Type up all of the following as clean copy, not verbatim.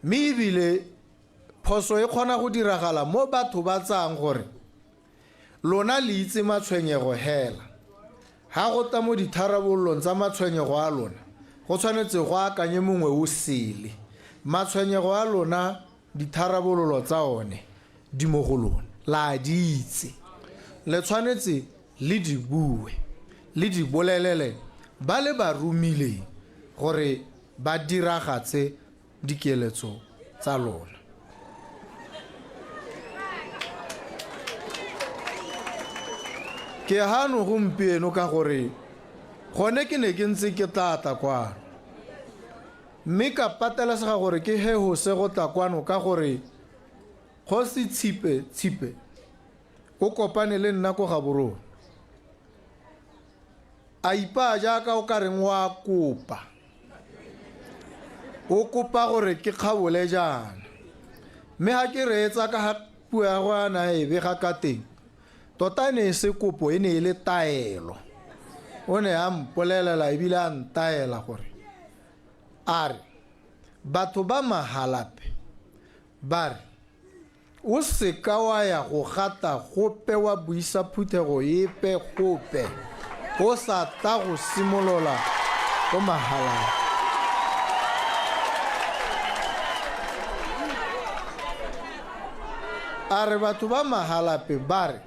mme ebile phoso e kgona go diragala mo batho ba tsang gore lona le itse matshwenyego hela ha go ta mo ditharabollong tsa matshwenyego a lona go tshwanetse go akanye mongwe o sele matshwenyego a lona ditharabololo tsa one di mo go lona la di itse le tshwanetse le di bue le di bolelele ba le ba rumile gore ba diragatse dikeletso tsa lona. Ke hano gompieno ka gore gone ke ne ke ntse ke tata kwano mme ka patelesega gore ke he go se go tla kwano ka gore go se tshipe o kopane le nna ko ga borona a ipa jaaka o ka reng wa kopa o kopa gore ke kgabole jana mme ha ke reetsa ka ha puo ya go ana e bega ka teng tota ne se kopo e ne e le taelo o ne a mpolelela ebile a ntaela gore a re batho ba mahalape ba re o seka wa ya go gata gope wa buisa phuthego epe gope o sa tla go simolola go mahalape a re batho ba mahalape ba re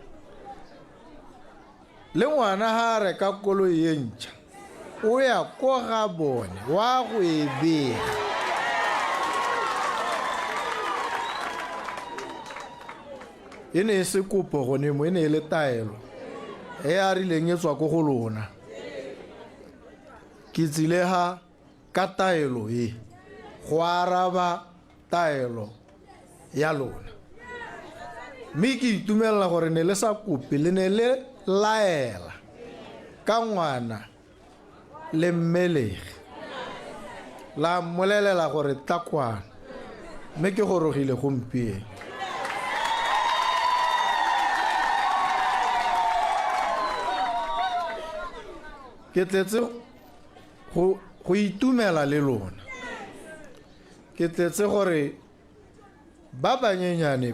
le ngwana ha re ka koloi e ntšha o ya ko ga bone wa go e bega e ne e se kopo gone mo e ne e le taelo e a rileng e tswa ko go lona ke tsile ha ka taelo e go araba taelo ya lona mme ke itumelela gore ne le sa kope le ne le laela ka ngwana le mmelege la mmolelela gore takwana mme ke gorogile gompieno ke tletse go itumela le lona ke tletse gore ba banyenyane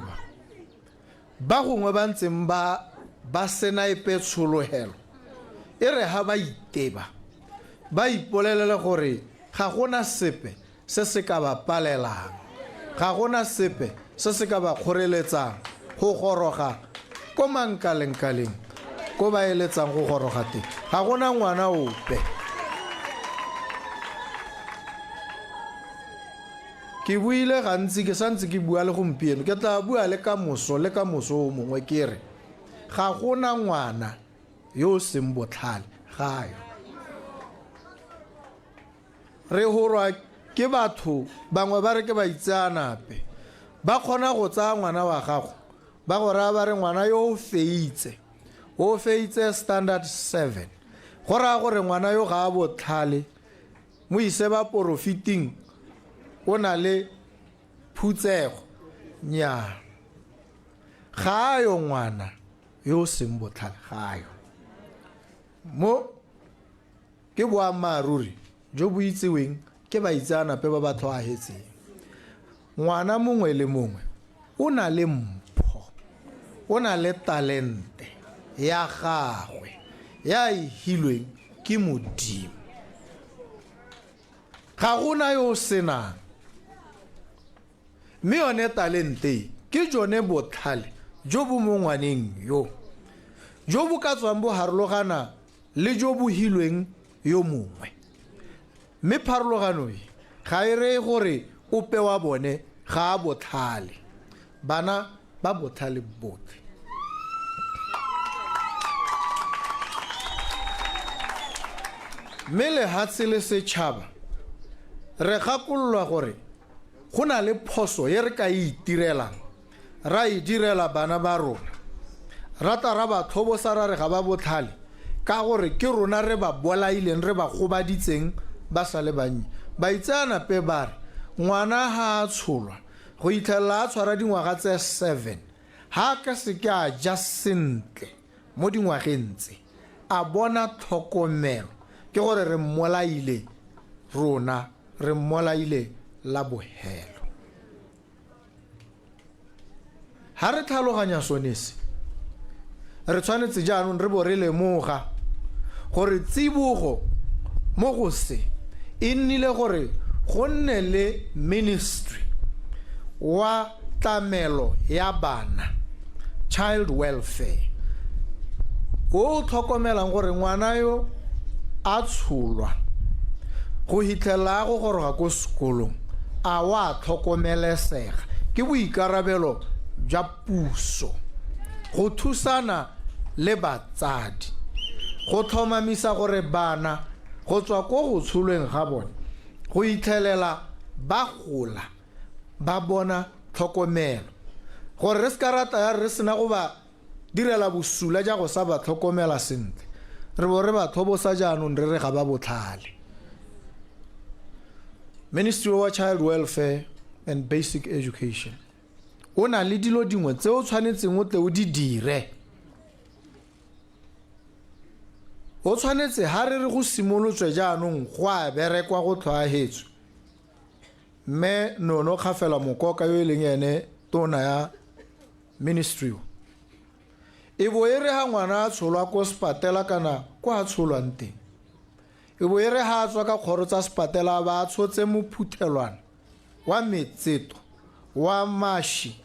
ba gongwe ba ntseng ba sena epe tsholohelo e re ha ba iteba ba ipolelele gore ga gona sepe se se ka ba palelang ga gona sepe se se ka ba kgoreletsang go goroga ko mankalenkaleng ko ba eletsang go goroga teng ga gona ngwana ope ke buile gantsi ke santse ke bua le gompieno ke tla bua le ka moso o mongwe ke re ga gona ngwana yo seng botlhale gayo re horwa ke batho bangwe ba re ke ba itseanape ba kgona go tsaya ngwana wa gago ba go raya ba re ngwana yo o feitse standard 7 go raya gore ngwana yo ga a botlhale mo ise ba profiting o na le phutsego nya ga yo ngwana yo seng botlhale gayo mo ke boammaruri jo bo itseweng ke ba itseanape ba batho a hetseng ngwana mongwe le mongwe o na le mpho o na le talente ya gagwe ya ihilweng ke Modimo ga gona yo senang mme yone talente ke jone botlhale jo bo mo ngwaneng yo jo bo ka tswang bo harologana le jo bo hilweng yo mongwe mme pharologano e ga e re gore ope wa bone ga a botlhale bana ba botlhale botlhe mme lehatshe le setšhaba re gakolola gore go na le phoso ye re ka itirelang ra e direla bana ba rona rata ra ba thobosa ra re ga ba botlhale ka gore ke rona re ba bolaileng re ba gobaditseng ba sa le bannye ba itseanape ba re ngwana ha a tsholwa go itlhelela a tshwara dingwaga tse 7 ha ka se ke a ja sentle mo dingwageng tse a bona tlhokomelo ke gore re mmolaile rona re mmolaile la bohelo ha re tlhaloganya sonese re tshwanetse jaanong re bo re lemoga gore tsibogo mo go se e nnile gore go nne le ministry wa tlamelo ya bana, child welfare, o tlhokomelang gore ngwana yo a tsholwa go hitlela go goroga ko sekolong a wa tlhokomelesega ke boikarabelo jwa puso go thusana le batsadi go tlhomamisa gore bana go tswa ko go tsholweng ga bone go itlhelela ba gola ba bona tlhokomelo gore re ska rata ya re sena go ba direla bosula ja go sa ba tlhokomela sentle re bo re ba thobosa jaanong re ga ba botlhale. Ministry of Child Welfare and Basic Education o na le dilo dingwe tse o tshwanetseng o tle o di dire. O tshwanetse ha re go simolotswe jaanong go a berekwa go tlhoahetswe mme nono khafela mokoka yo leng ene tona ya ministry e bo ere ha ngwana a tsholwa ko spatela kana ko a tsholwang teng e bo ere ha tswa ka khoro tsa spatela ba tshotse mophuthelwana wa metseto wa mashi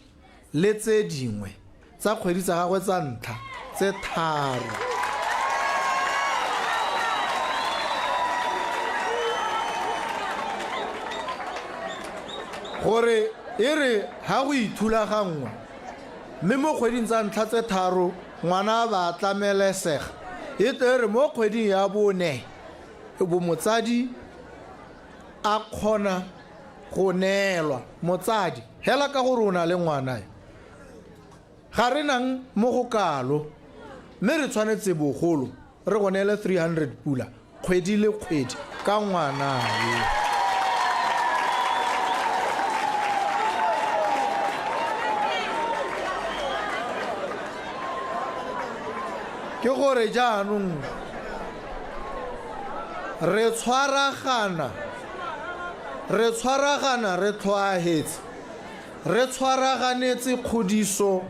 le tse dingwe tsa kgwedi tsa gagwe tsa ntlha tse tharo. Gore ere ha go ithulagangwa mme mo kgweding tsa ntlha tse tharo ngwana ba tlamelesega e tere mo kgweding ya bone bo motsadi a khona go neelwa motsadi hela ka gore o na le ngwana ga re nang mo go kalo mme re tshwanetse bogolo re go neele 300 pula kgwedi le kgwedi ka ngwana ke gore jaanong re tshwaragana re tlhoahetse re tshwaraganetse kgodiso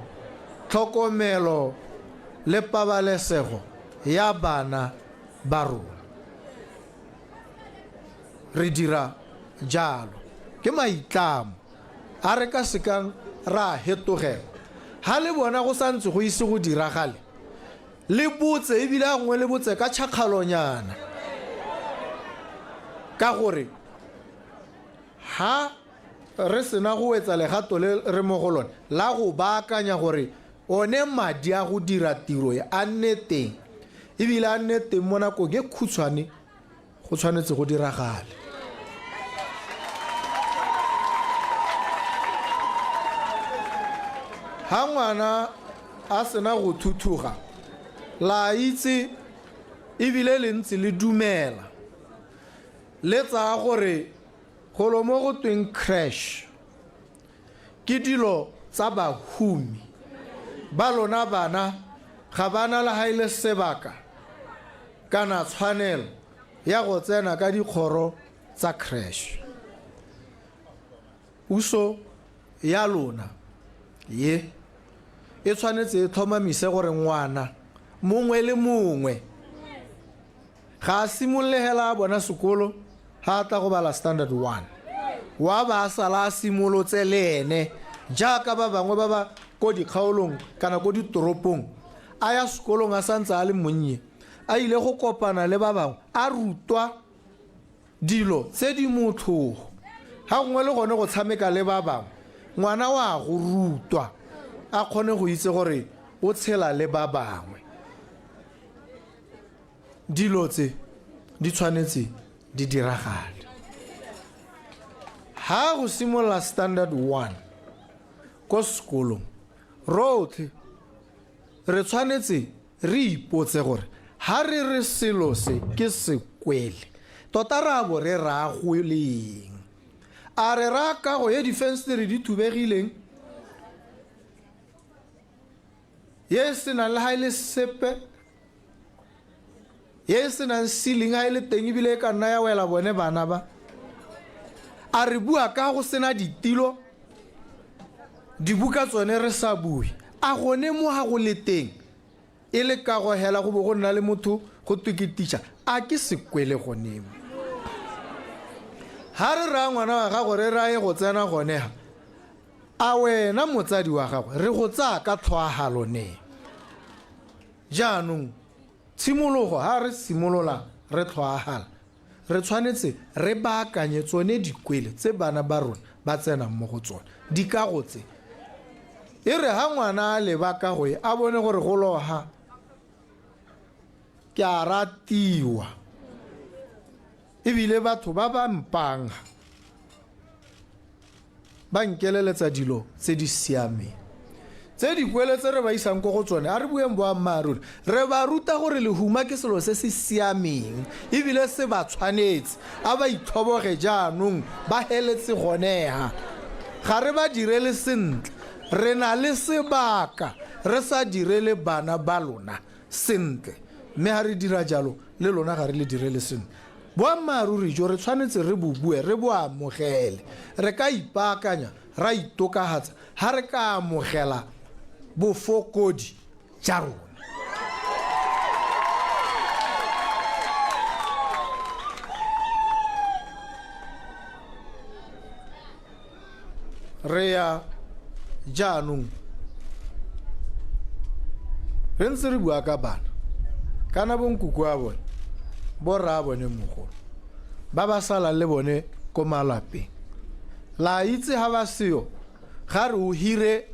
tlhokomelo le pabalesego ya bana ba rona re dira jalo ke maitlamo a re ka sekang ra hetogela ha le bona go santse go ise go diragale le botse e bila ngwe le botse ka tšhakgalonyana ka gore ha re sena go etsa legato le re mo go lone la go baakanya gore one madi a go dira tiro a nne teng e bila a nne teng mo nakong e khutshwane go tshwanetse go diragale. Ha ngwana a sena go thuthuga la itse e bile le ntse le dumela le tsa gore golo mo go tweng crash ke dilo tsa bahumi ba lona bana ga bana le haile sebaka kana tshwanelo ya go tsena ka dikgoro tsa crash. Uso ya lona ye e tshwanetse e tlhomamise gore ngwana mongwe le mongwe ga simollegela bona sekolo ha tla go bala standard 1 wa ba sala simolotse le ene jaaka ba bangwe ba ba ko dikgaolong kana ko ditoropong a ya sekolong a santse a le monnye a ile go kopana le ba bangwe a rutwa dilo tse di motho ha ngwe le gone go tshameka le ba bangwe ngwana wa go rutwa a kgone go itse gore o tshela le ba bangwe dilo tse di tshwanetse di diragale. Ha go simolla standard 1 ko sekolong rotlhe re tshwanetse re ipotse gore ha re re selo se ke sekwele tota ra bo re ra go leng a re ra ka go ye difenstere di thubegileng ye se na le haile sepe ye se na ceiling ha ile teng ebile ka nna ya wela bone bana ba a re bua ka go sena ditilo dibuka tsone re sa bue a gone mo ga go le teng e le ka go hela go bo go nna le motho go tukitiša a ke sekwele gone mo ha re ra ngwana wa gago re rae go tsena gone ha a wena motsadi wa gago re go tsaya ka tlhoagalo ne jaanong tshimologo ha re simolola re tlhoagala re tshwanetse re baakanye tsone dikwele tse bana ba rona ba tsena mo go tsone di ka go tse e re ha ngwana a leba ka go a bone gore go loha ke a ratiwa ebile batho ba ba mpanga ba nkeleletsa dilo tse di siameng tse dikwele tse re ba isang go tsone a re bueng boammaaruri re ba ruta gore lehuma ke selo se se siameng ebile se ba tshwanetse a ba ithoboge jaanong ba heletse goneha ga re ba direle sentle re na le sebaka re sa direle bana ba lona sentle mme ha re dira jalo le lona ga re le direle sentle boammaaruri jo re tshwanetse re bobue re bo amogele re ka ipaakanya ra itokagatsa ha re ka amogela bofokodi ja rona re ya jaanong re ntse re bua ka bana kana bonkoko a bone borra bone mogolo ba ba sala le bone ko malapeng la itse ha ba seo ga re o hire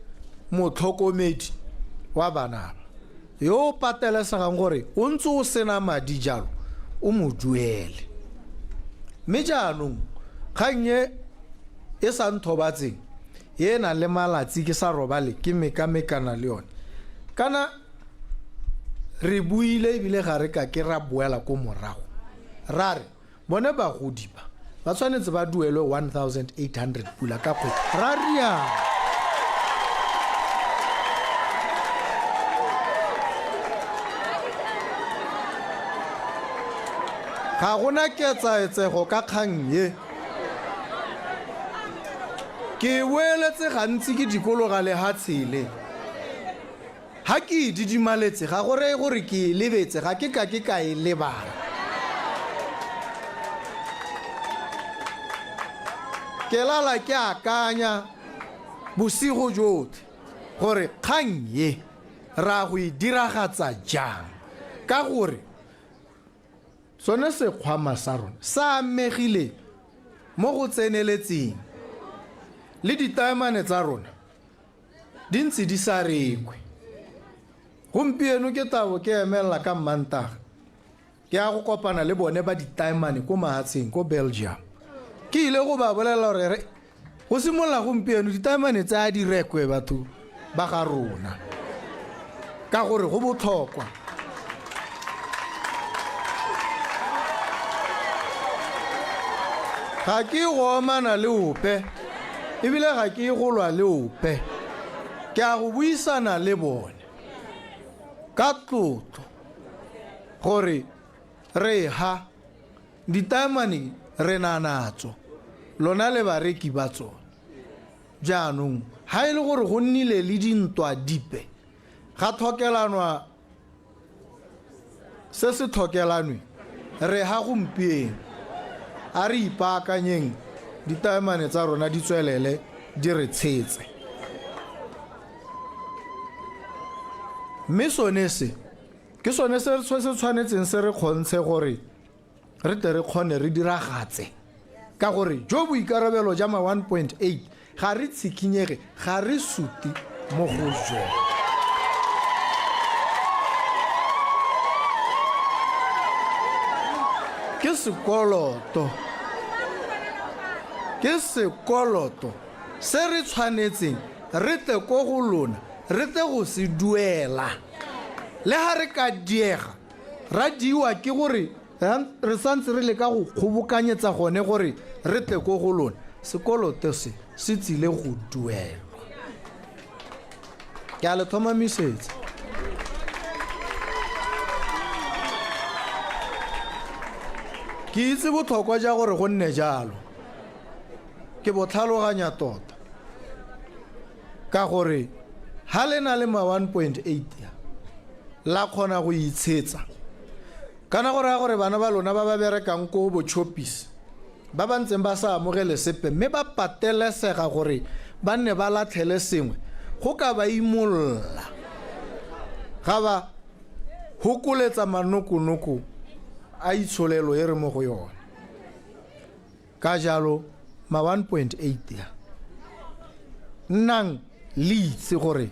motlhokomedi wa bana yo patelesegang gore o ntse o sena madi jalo o mo duele mme jaanong kgannye e sa nthobatseng e na le malatsi ke sa robale ke mekamekana le yone kana re buile ebile ga re ka ke ra boela ko morago ra re bone bagodi ba tshwanetse ba duelwe 1800 pula ka kgwedi ra rialo ga gona ketsaetsego ka kgang ye ke boeletse gantsi ke dikologa le ha tshele ha ke didimaletse ga gore gore ke lebetse ga ke ka e lebala ke lala ke akanya bosigo jotlhe gore kgang ye ra go e diragatsa jang ka gore sone sekgwama sa rona sa amegile mo go tseneletseng le ditaemane tsa rona di ntse di sa rekwe gompieno ke tabo ke emelela ka Mantaga ke a go kopana le bone ba ditaemane ko mahatsheng ko Belgium ke ile go ba bolela gore go simolla gompieno ditaemane tsa di rekwe batho ba ga rona ka gore go botlhokwa ga ke go omana le ope ebile ga ke golwa le ope ke a go buisana le bone ka tlotlo gore re ha ditaemane re na natso lona le bareki ba tsone jaanong ha ile gore go nnile le dintwa dipe ga tlhokelanwa se se tlhokelanwe re ha gompieno a re ipaakanyeng ditaemane tsa rona di tswelele di re tshetse mme sone se ke sone se se tshwanetseng se re kgontshe gore re tle re kgone re diragatse ka gore jo boikarabelo ja ma 1.8 ga re tshikinyege ga re suti mo go jone ke sekoloto se re tshwanetseng re tle ko go lona re tle go se duela le ha re ka diega ra diwa ke gore re santse re le ka go kgobokanyetsa gone gore re tle ko go lona sekoloto se tsile go duelwa ke a le thomamisetsa ke itse botlhokwa ja gore go nne jalo ke bo tlhaloganya tota ka gore ha le na le ma 1.8 la khona go itshetsa kana gore bana ba lona ba ba berekang ko bochopisi ba ba ntseng ba sa amogele sepe mme ba patelesega gore ba nne ba latlhele sengwe go ka ba imolla ga ba hokoletsa manokonoko a itsholelo e re mo go yona ka jalo ma 1.8 ya nnang le itse gore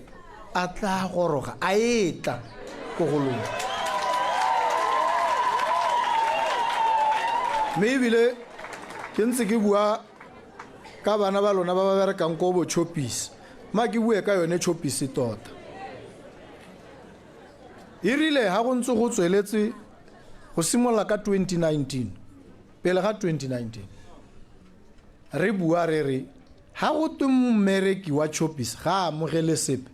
a tla goroga a etla go golong mme ebile ke ntse ke bua ka bana ba lona ba ba berekang ko bochopisi ma ke bue ka yone chopisi tota e rile ha go ntse go tsweletse go simolla ka 2019 pele ga 2019 re bua re ha go twe mmereki wa chopisi ga amogele sepe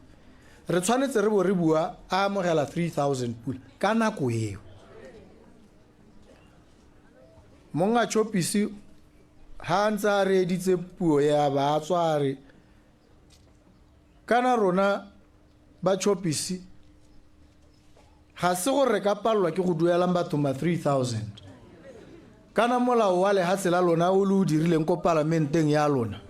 re tshwanetse re bo re bua a amogela 3000 pula ka nako eo monga chopisi ha ntse re editse puo ya ba tsware kana rona ba chopisi ga se gore ka palwa ke go duelang batho ma 3000 kana molao wa le ha tsela lona o le o dirileng ko parlamenteng ya lona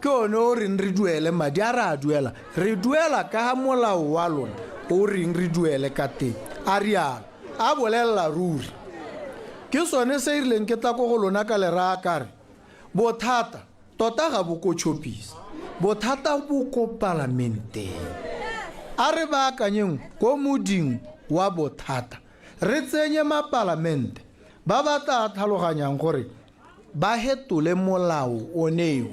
ke one o reng re duele madi a ra duela re duela ka ha molao wa lona o reng re duele ka teng a rialo a bolela ruri ke sone se irileng ke tla go go lona ka lera kare bothata tota ga bo ko chopisi bothata bo ko parlamenteng a re ba akanyeng ko moding wa bothata re tsenye ma parlamente ba ba tla tlhaloganyang gore ba hetole molao o neo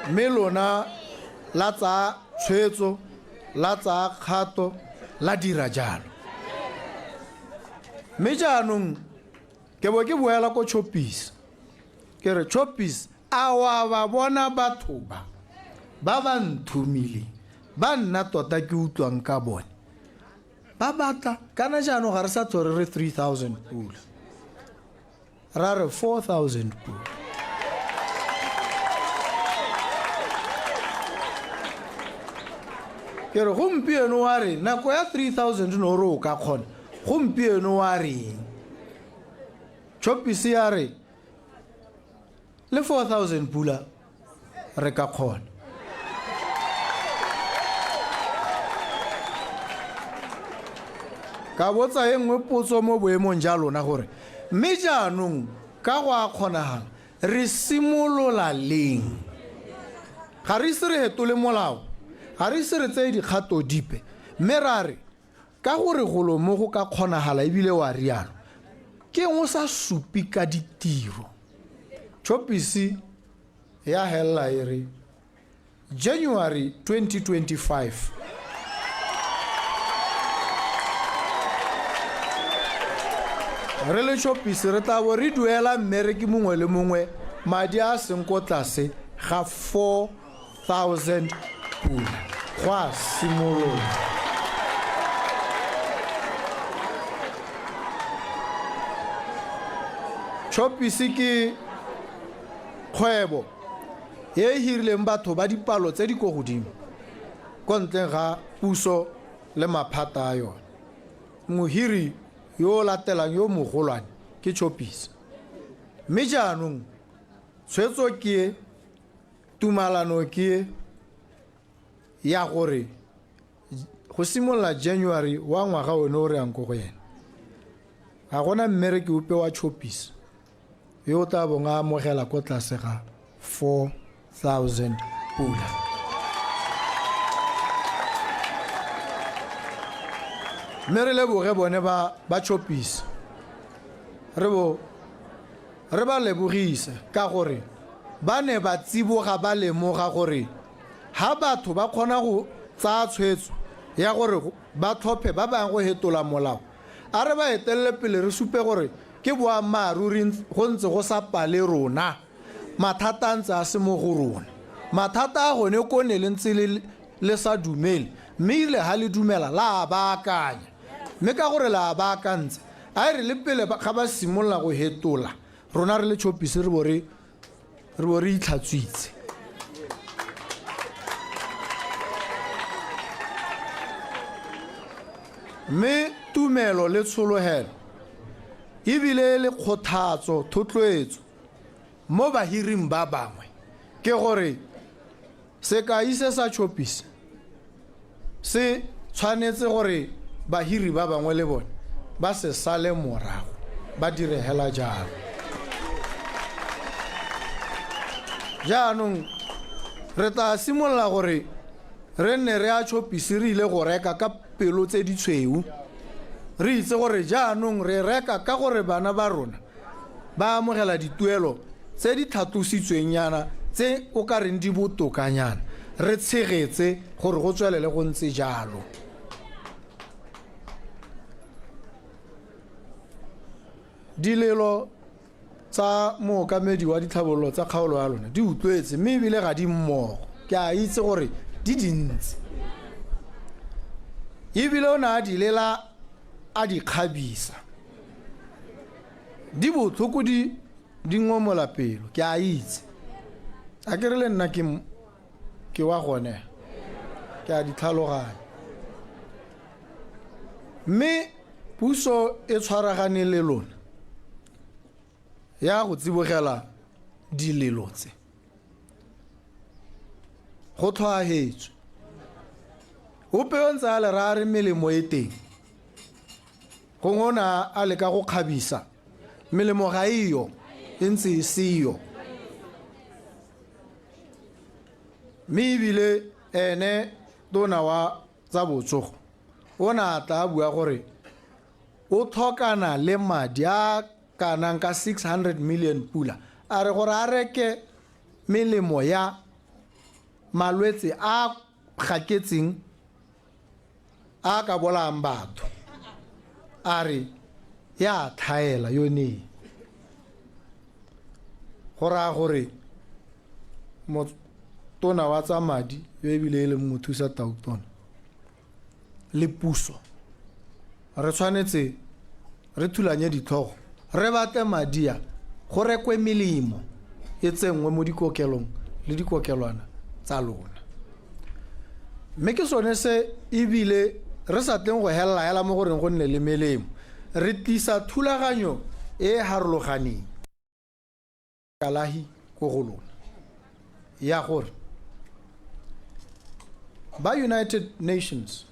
mme lona la tsa tshwetso la tsa kgato la dira jalo mme jaanong ke bo ke boela ko chopisi ke re chopisi a wa ba bona batho ba ba nthumile ba nna tota ke utlwang ka bone ba batla kana jaanong ga re sa tsore re 3000 pula ra re 4000 pula ke re gompieno wa re nako ya 3000 no re o ka kgona gompieno wa re chopisi ya re le 4000 pula re ka kgona ka botsa e nngwe potso mo boemong ja lona gore mme jaanong ka go a kgonagala re simolola leng ga re ise re hetole molao ga re ise re tseye dikgato dipe mme ra re ka gore golo mo go ka kgonagala ebile wa rialo ke ngo sa supi ka ditiro chopisi ya hella e re January 2025 re le chopisi re tla bo re duela mmereki mongwe le mongwe madi a seng ko tlase ga 4000 pula go a simolola chopisi ke kgwebo e hirileng batho ba dipalo tse di go godimo ko ntle ga puso le maphata a yone mohiri yo latelang yo mogolwane ke chopisi mme jaanong tshwetso ke tumalano ke ya gore go simolola January wa ngwaga one o re yang go yena ga gona mmereki upe wa chopisi yo tla bonga amogela ko tlase ga 4000 pula mme re leboge bone ba chopisi re ba lebogise ka gore ba ne ba tsiboga ba lemoga gore ha batho ba kgona go tsa tshwetso ya gore ba tlhophe ba bang go hetola molao a re ba etelele pele re supe gore ke boammaaruri go ntse go sa pale rona mathata a ntse a se mo go rona mathata a gone ko ne le ntse le sa dumele mme ile ha le dumela la baakanya mme ka gore la baakantse a re le pele ga ba simolola go hetola rona re le Chopisi re bo re itlhatswitse. Me tumelo le tsholohelo ebile le kgothatso thotloetso mo bahiring ba bangwe ke gore sekai se sa Chopisi se tshwanetse gore bahiri ba bangwe le bone ba se sale morago ba dire hela jalo. Jaanong re tla simolla gore re nne re a Chopisi re ile go reka ka pelo tse di tshweu re itse gore jaanong re reka ka gore bana ba rona ba amogela dituelo tse di thatositsweng yana tse o ka reng di botokanyana re tshegetse gore go tswelele go ntse jalo. Dilelo tsa mookamedi wa ditlhabololo tsa kgaolo ya lona di utlwetse mme ebile ga di mmogo ke a itse gore di dintsi ebile o na a di lela a di kgabisa di botlhoko di ngomola pelo ke a itse a ke re le nna ke wa gone ke a di tlhaloganya mme puso e tshwaragane le lona ya go tsibogela dilelo tse go tlhoagetswe ope o ntse a le ra re melemo e teng gongwe o na a leka go kgabisa melemo ga iyo e ntse e seyo mme ebile ene tona wa tsa botsogo o na tla a bua gore o tlhokana le madi a kanang ka 600 million pula a re gore a reke melemo ya malwetse a gaketseng a ka bolang batho a re ya thaela yone go raya gore motona wa tsa madi yo ebile e le mothusa tautona le puso re tshwanetse re thulanye ditlhogo re bate madia go rekwe melemo e tsengwe mo dikokelong le dikokelwana tsa lona mme ke sone se ebile re sa teng go hela mo goreng go nne le melemo re tlisa thulaganyo e harologaneng kalahi go go lona ya gore ba United Nations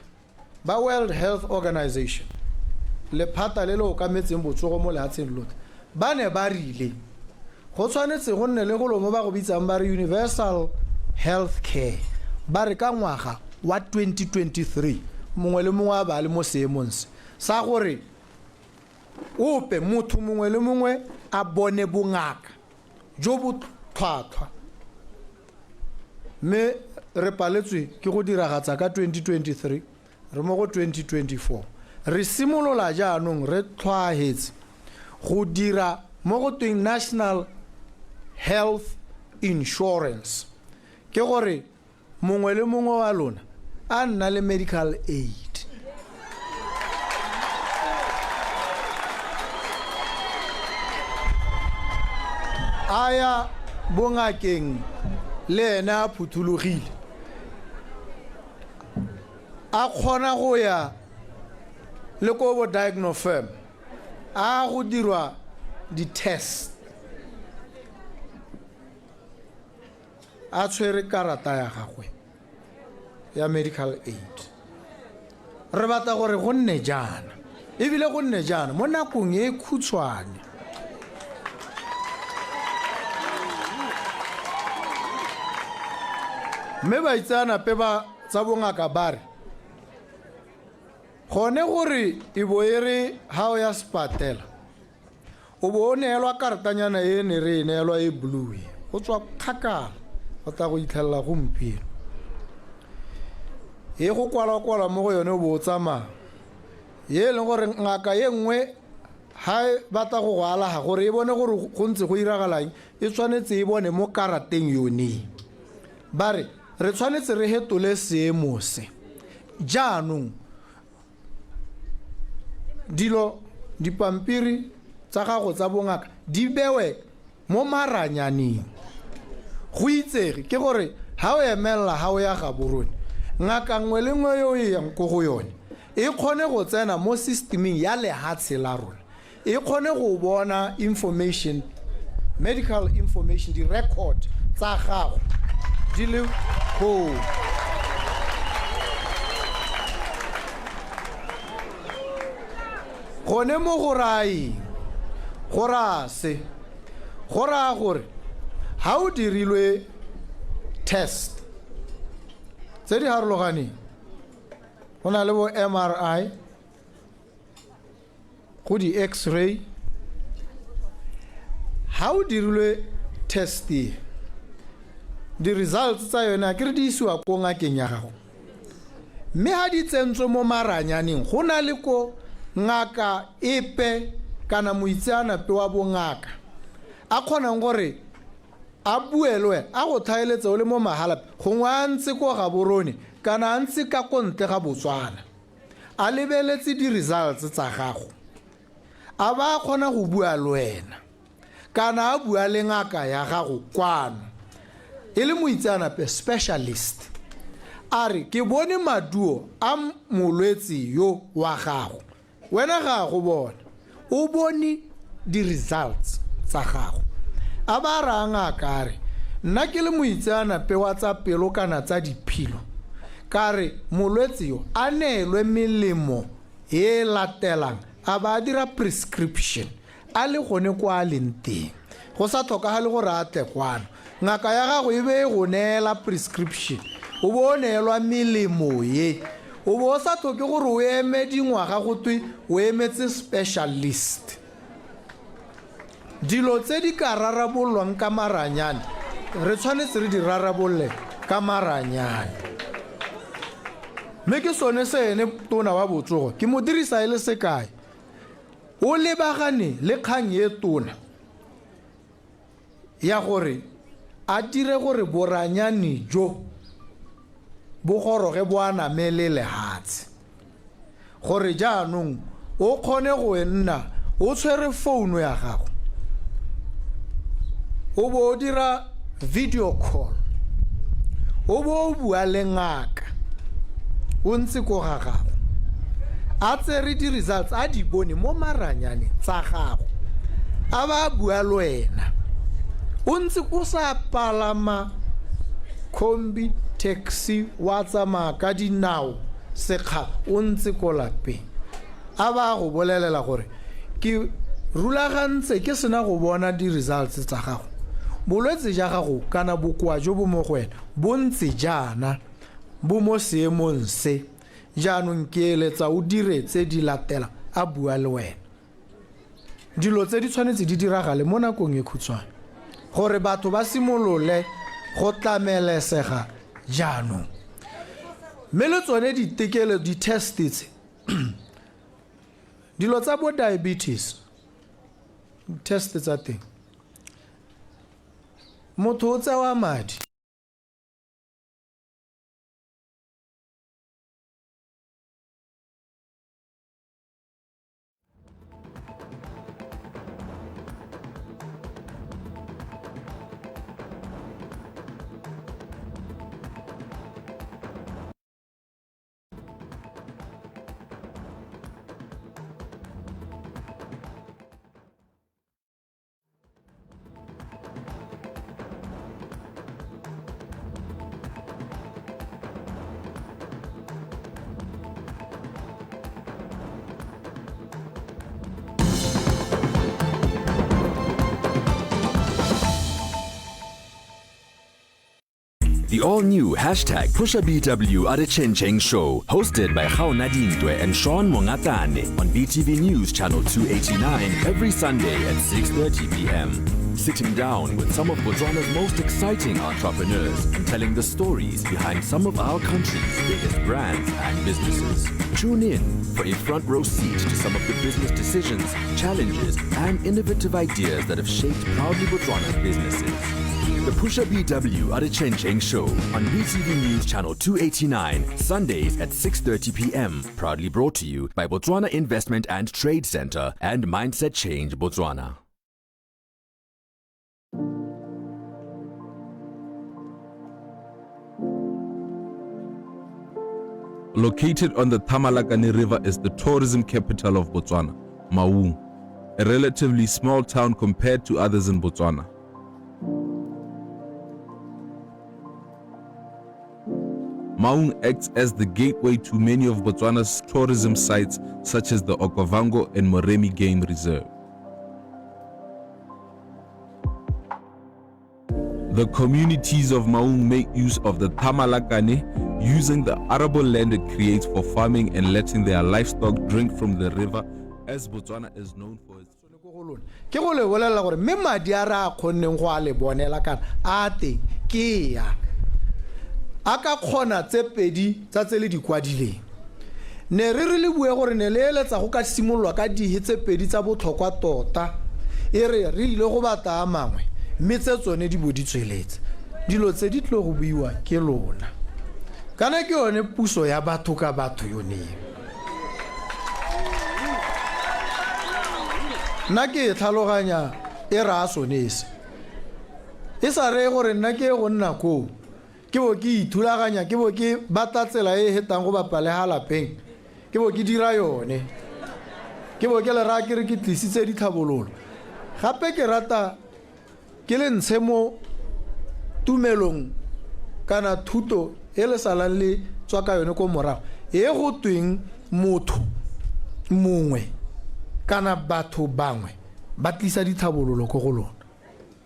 ba World Health Organization le phata le le okametseng botsogo mo lehatsheng lotlhe ba ne ba rile go tshwanetse go nne le go lomo ba go bitsang ba re universal health care ba re ka ngwaga wa 2023 mongwe le mongwe a ba le mo seemong sa gore ope motho mongwe le mongwe a bone bongaka jo bo tlhwatlhwa mme re paletswe ke go diragatsa ka 2023 re mo go 2024 re simolola jaanong re tlhoahetse go dira mo go tweng national health insurance ke gore mongwe le mongwe wa lona a nna le medical aid aya bongakeng le ena a phuthulogile a kgona go ya le ko bo diagnofirm a go dirwa di-test a tshwere karata ya gagwe ya medical aid re batla gore go nne jana ebile go nne jana mo nakong e khutshwane mme baitsanape ba tsa bongaka ba re gone gore e bo e re ha o ya sepatela o bo o neelwa karatanyana e ne re neelwa e blue go tswa kgakala go tla go itlhelela gompieno e go kwala mo go yone o bo o tsamaya ye e leng gore ngaka ye nngwe ha batla go go alaga gore e bone gore go ntse go iragalang e tshwanetse e bone mo karateng yone ba re re tshwanetse re hetole seemo se jaanong dilo dipampiri tsa gago tsa bongaka di bewe mo maranyaneng go itsege ke gore ha o emella ha o ya Gaborone ngaka nngwe le nngwe yo e yang ko go yone e kgone go tsena mo systeming ya lehatshe la rona e kgone go bona information medical information di record tsa gago di le go gone mo go rai go rase go ra gore ha o dirilwe test tse di harologane go na le bo MRI go di X-ray ha o dirilwe test di results tsa yona ke re di isiwa ko ngakeng ya gago mme ha di tsentswe mo maranyaneng go na le ko ngaka epe kana moitseanape wa bongaka a kgonang gore a buelwe a go thaeletse o le mo mahalape gongwe a ntse ko Gaborone kana a ntse ka kontle ga Botswana a lebeletse di-results tsa gago a ba kgona go bua le wena kana a bua le ngaka ya gago kwano e le moitseanape specialist a re ke bone maduo a molwetsi yo wa gago wena ga go bona o bone di-results tsa gago a ba ra ngaka re nna ke le moitseanape wa tsa pelo kana tsa diphilo ka re molwetsi yo a neelwe melemo e latelang a ba dira prescription a le gone kwa a leng teng go sa tlhokagale gore a tle kwano ngaka ya gago e be go neela prescription o bo o neelwa melemo ye o bo o sa tlhoke gore o eme dingwaga go twe o emetse specialist dilo tse di ka rarabololwang ka maranyane re tshwanetse re di rarabolle ka maranyane mme ke sone se ene tona wa botsogo ke mo dirisa e le sekae o lebagane le kgang e tona ya gore a dire gore boranyane jo bo goroge bo anamele lehatshe gore jaanong o kgone go nna o tshwere founu ya gago o bo dira video call o bo bua le ngaka o ntse ko ga gago a tsere di results a di bone mo maranyane tsa gago a ba bua le wena o ntse o sa palama kombi taxi wa tsamaya ka dinao sekga o ntse ko lapeng a ba go bolelela gore ke rulagantse ke sena go bona di-results tsa gago bolwetse ja gago kana bokoa jo bo mo go wena bo ntse jaana bo mo seemong se jaanong ke eletsa o dire tse di latela a bua le wena dilo tse di tshwanetse di diragale mo nakong e khutshwane gore batho ba simolole go tlamelesega jaanong mme le tsone ditekelo di-test tse dilo tsa bo diabetes test tsa teng motho o tsewa madi The all-new #PushaBW at a Chencheng Show, hosted by Khao Nadintwe and Sean Mongatane on BTV News Channel 289 every Sunday at 6:30 p.m. Sitting down with some of Botswana's most exciting entrepreneurs and telling the stories behind some of our country's biggest brands and businesses. Tune in for a front row seat to some of the business decisions, challenges, and innovative ideas that have shaped Proudly Botswana's businesses. The Pusha BW at a Cheng Show on BTV News Channel 289, Sundays at 6:30 p.m. Proudly brought to you by Botswana Investment and Trade Center and Mindset Change Botswana. Located on the Tamalakane River is the tourism capital of Botswana, Maun, a relatively small town compared to others in Botswana. Maun acts as the gateway to many of Botswana's tourism sites such as the Okavango and Moremi Game Reserve. The communities of Maun make use of the Tamalakane, using the arable land it creates for farming and letting their livestock drink from the river, as Botswana is known for its... Ke go le bolela gore me madi a ra khonneng go a le bonela kana a teng ke ya aka khona tse pedi tsa tsele di kwadileng ne re le bue gore ne le eletsa go ka simolwa ka di tse pedi tsa botlhokwa tota e re ile go bata mangwe mme tse tsone di boditsweletse dilo tse di tlo go buiwa ke lona kana ke yone puso ya batho ka batho yone nna ke tlhaloganya e ra sonese e sa re gore nna ke go nna ko ke bo ke ithulaganya ke bo ke batatsela e hetang go bapale halapeng ke bo ke dira yone ke bo ke le ra ke re ke tlisitse dithabololo gape ke rata ke le ntshe mo tumelong kana thuto e le salang le tswa ka yone ko morago e go tweng motho mongwe kana batho bangwe ba tlisa dithabololo go go lona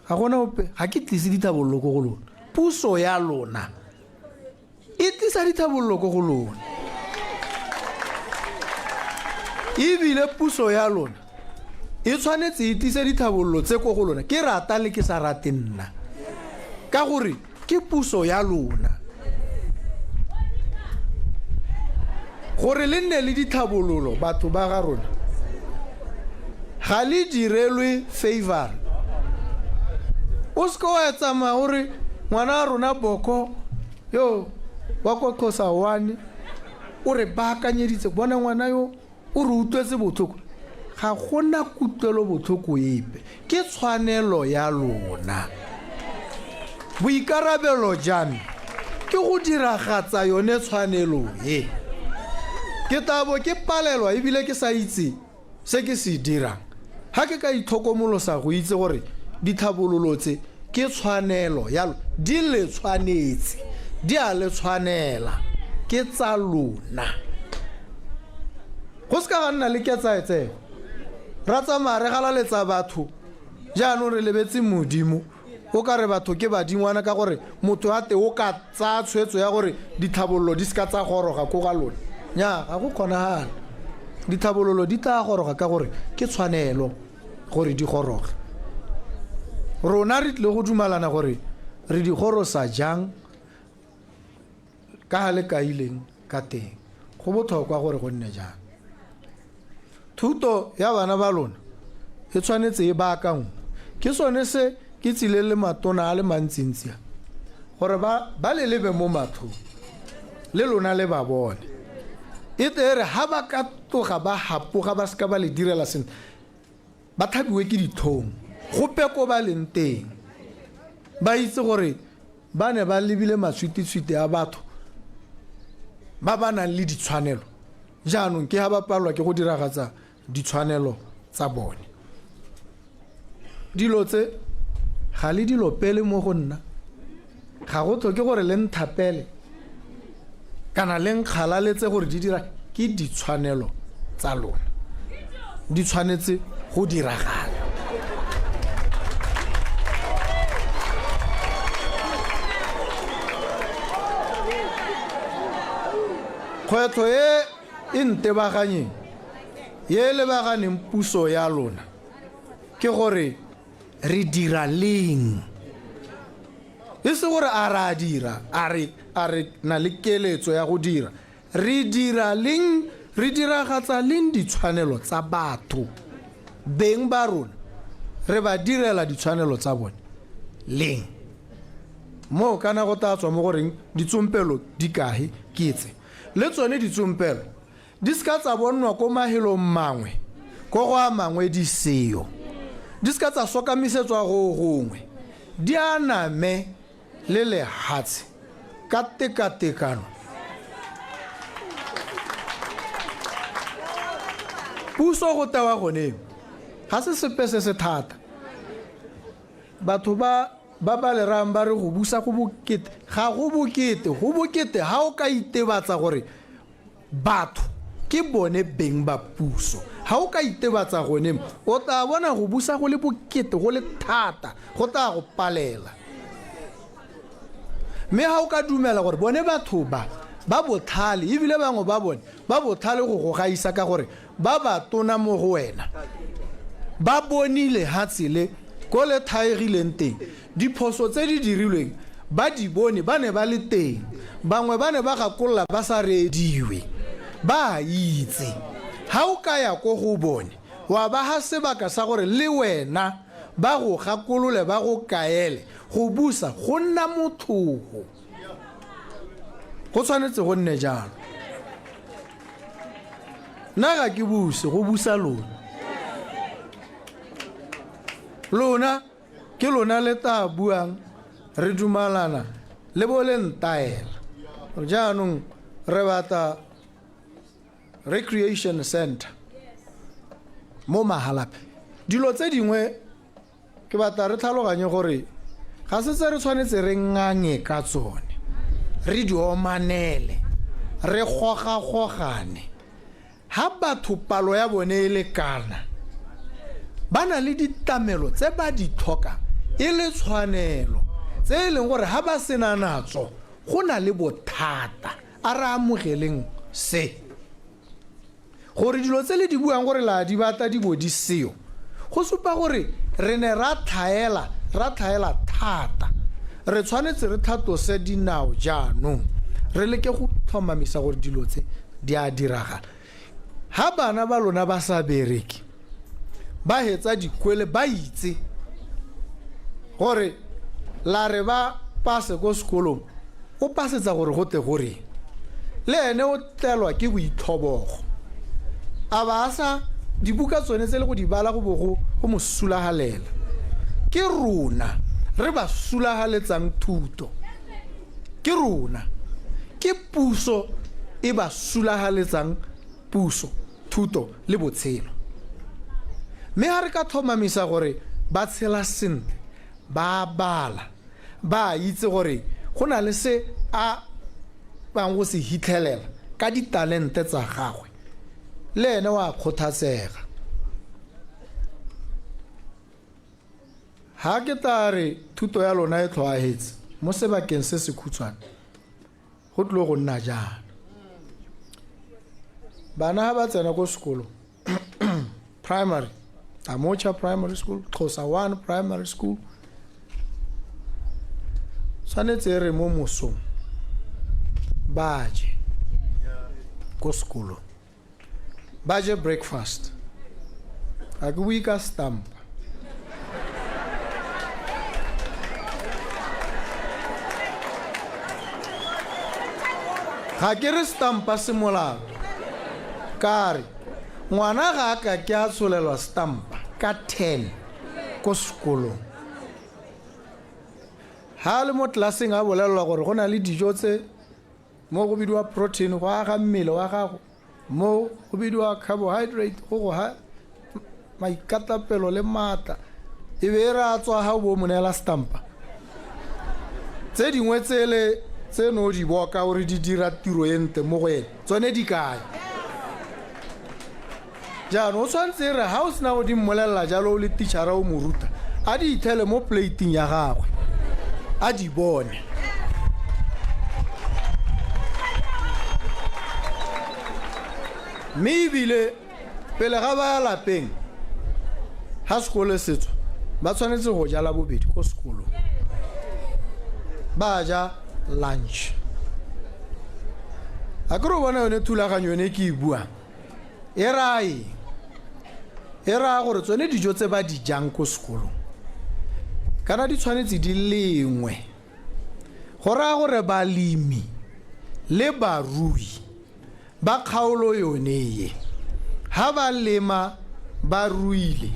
ga gona ope ga ke tlise dithabololo go go lona puso ya lona e tlisa dithabololo go go lona e bile puso ya lona e tshwanetse e tlise dithabololo tse go go lona ke rata le ke sa rate nna ka gore ke puso ya lona gore le nne le dithabololo batho ba ga rona ga le direlwe favor o se wa tsama gore ngwana rona boko yo wa kwa Khosa 1 o re ba kanyeditse bona ngwana yo o re utlwetse botlhoko ga gona kutlwelo botlhoko epe ke tshwanelo ya lona boikarabelo jana ke go diragatsa yone tshwanelo e ke tabo ke palelwa e bile ke sa itse se ke se dirang ha ke ka itlhokomolosa go itse gore dithabololo tse ke tshwanelo ya di le tshwanetse di a le tshwanela ke tsa lona go se ka nna le ke tsaetsego ra tsamare gala letsa batho jaanong re lebetse modimo o ka re batho ke badingwana ka gore motho a te o ka tsa tshwetso ya gore dithabololo di ska tsa goroga go ga lona nya ga go kgonagala dithabololo di tla goroga ka gore ke tshwanelo gore di goroge rona re tle go dumalana gore re di gorosa jang ka le kaileng ka teng go botlhokwa gore go nne jang thuto ya bana ba lona e tshwanetse e baakangwe ke sone se ke tsile le matona a le mantsintsia gore ba le lebe mo mathong le lona le ba bone e tere ha ba ka toga ba hapoga ba ska ba le direla sene ba thabiwe ke dithong gope ko ba leng teng ba itse gore ba ne ba lebile maswititswite a batho ba ba nang le ditshwanelo jaanong ke ha ba palwa ke go diragatsa ditshwanelo tsa bone dilo tse ga le dilo pele mo go nna ga go tlhoke gore le nthapele kana le nkgalaletse gore di dira ke ditshwanelo tsa lona di tshwanetse go diragala kgwetlho e ntebaganyeng ye lebaganeng puso ya lona ke gore re dira leng e se gore a ra dira a re na le keletso ya go dira re dira leng re diragatsa leng ditshwanelo tsa batho beng ba rona re ba direla ditshwanelo tsa bone leng mo kana go ta tswa mo goreng ditsompelo di kae kitse le tsone ditsompelo di ska tsa bonwa ko mahelo mangwe go a mangwe di seo di ska tsa sokamisetswa go gongwe di aname le lehatse ka tekatekano puso go tawa gone ga se sepe se thata batho ba le rang ba re go busa go bokete ga go bokete ha o ka itebatsa gore batho ke bone beng ba puso ha o ka itebatsa gone o tla bona go busa go le bokete go le thata go tla go palela mme ha o ka dumela gore bone batho ba bothale ebile bangwe ba bone ba bothale go gaisa ka gore ba tona mo go wena ba bonile ha tsele go le thaegileng teng diphoso tse di dirilweng ba di bone ba ne ba le teng bangwe ba ne ba gakolola ba sa rediwe ba itse ha o ka ya go go bone wa ba ha sebaka sa gore le wena ba go gakolole ba go kaele go busa go nna mothogo go tshwanetse go nne jalo nna ga ke buse go busa lona ke lona le ta buang re dumalana le bo le ntaela jaanong re bata recreation center mo Mahalape dilo tse dingwe ke bata re tlhaloganye gore ga se tse re tshwanetse re ngange ka tsone re di omanele re gogagogane ha batho palo ya bone e le kana ba na le ditamelo tse ba di tlhoka e le tshwanelo tse e leng gore ha ba sena natso go na le bothata a re amogeleng se gore dilo tse le di buang gore la di bata di bo di seo go supa gore re ne ra tlhaela thata re tshwanetse re thatose dinao jaanong re leke go tlhomamisa gore dilo tse di a diragala ha bana ba lona ba sa bereke ba hetsa dikwele ba itse gore la re ba pase go sekolong o pasetsa gore go te gore le ene o tlelwa ke boithobogo a ba sa dibuka tsone tse le go di bala go bogo go mosulagalela ke rona re ba sulagaletsang thuto ke rona ke puso e ba sulagaletsang puso thuto le botshelo mme ha re ka thomamisa gore ba tshela sentle ba bala ba itse gore go na le se a bang go se hitlhelela ka ditalente tsa gagwe le ene wa khothatsega ha ke tare thuto ya lona e tlhoahetse mo sebakeng se se khutshwane go tlo go nna jana bana ba tsena go sekolo primary Amocha Primary School, Xhosa 1 Primary School. Tshwanetse re mo mosong baje go sekolo baje breakfast a ke wika stamp ga ke re stampa se molao kare ngwana ga ka ke a tsholelwa stampa ka 10 ko sekolong ha le mo tlaseng a bolelwa gore go na le dijo tse mo go bidiwa protein go aga mmele wa gago mo go bidiwa carbohydrate go ha maikatapelo le mata e be ra tswa ha bo monela stampa tse dingwe tsele tse no di boka gore di dira tiro ente mo go ene tsone di kae jana o tshwantse re ha o sena go di mmolelela jalo o le teachera o mo ruta a di ithele mo plating ya gagwe a di bone mme ebile pele ga ba ya lapeng ha sekolo setso ba tshwanetse go jala bobedi ko sekolong ba ja lunch a ke re bona yone thulaganyo yone ke e buang e ra gore tsone dijo tse ba di jang ko sekolong kana di tshwanetse di lengwe go raya gore balemi le barui ba kgaolo yone ha ba lema ba ruile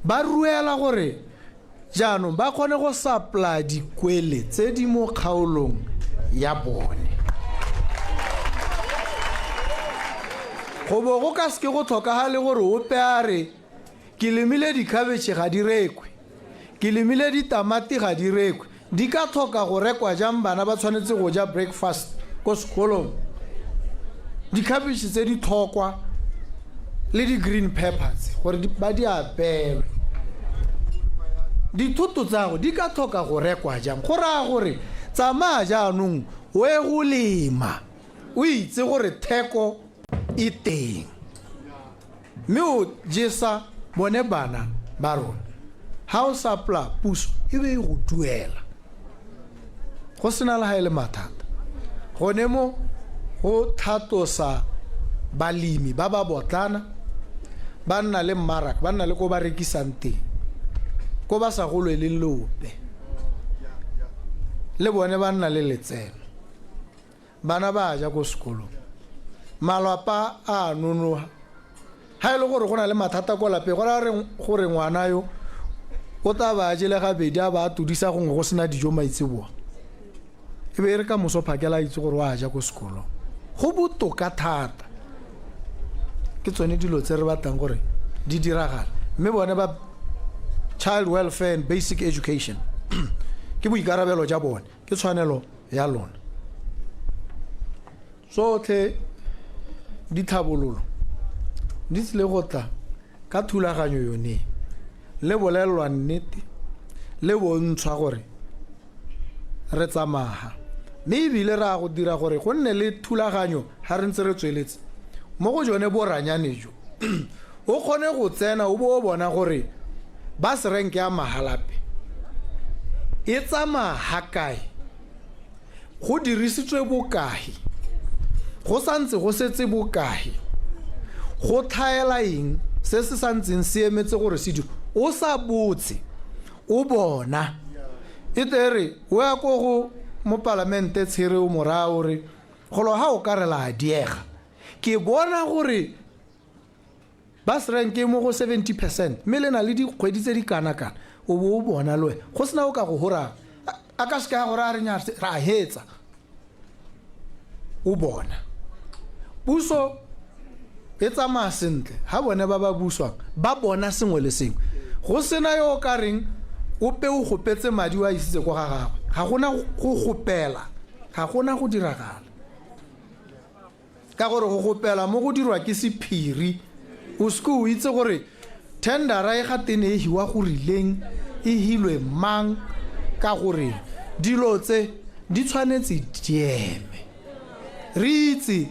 ba ruela gore jaanong ba kgone go supply dikwele tse di mo kgaolong ya bone go bo go ka se go tlhokagale gore o peare ke lemile dikhabetšhe ga di rekwe ke lemile ditamati ga di rekwe di ka tlhoka go rekwa jang bana ba tshwanetse go ja breakfast ko sekolong dikhabetšhe tse di tlhokwa le di-green peppers gore ba di apelwe dithoto tsago di ka tlhoka go rekwa jang go raya gore tsamaya jaanong o e go lema o itse gore theko e teng mme o jesa bone bana ba rona ha o sapla puso e be go duela go sena le ha ile mathata gone mo go thatosa balemi ba ba botlana ba nna le mmaraka ba nna le ko ba rekisang teng ko ba sa golwe le lope le bone ba nna le letseno bana ba ja go sekolong malapa a nonoha ha ile gore go na le mathata ko lape go ra gore ngwana yo o ta ba jele ga bedi a ba tudisa go sena dijo maitseboa e be re ka moso phakela itse gore wa ja go sekolong go botoka thata ke tsone dilo tse re batang gore di diragala mme bone ba child welfare and basic education ke boikarabelo ja bone ke tshwanelo ya lona sotlhe dithabololo di tsile go tla ka thulaganyo yone le bolelwa nnete le bontshwa gore re tsamaha mme ebile ra go dira gore go nne le thulaganyo ha re ntse re tsweletse mo go jone boranyane jo o kgone go tsena o bo bona gore ba se renke ya mahalape e tsamaha kae go dirisitswe bokae go santse go setse bokae go thaela eng se se santseng se emetse gore se dilo o sa botse o bona e tere o ya go mo parlamente tshire o morao re golo ha o ka re la diega ke bona gore ba se renke mo go 70% mme le na le dikgwedi tse di kana-kana o bo o bona le go sena o ka go hora a ka se ka gore a re nya ra hetsa o bona puso e tsamaya sentle ha bone ba buswang ba bona sengwe le sengwe go sena yo ka reng o pe o gopetse madi wa isitse go ga gagwe ga gona go gopela ga gona go diragala ka gore go gopela mo go dirwa ke sephiri o sku o itse gore tendera e ga tene e hiwa go rileng e hilwe mang ka gore dilo tse di tshwanetse dieme re itse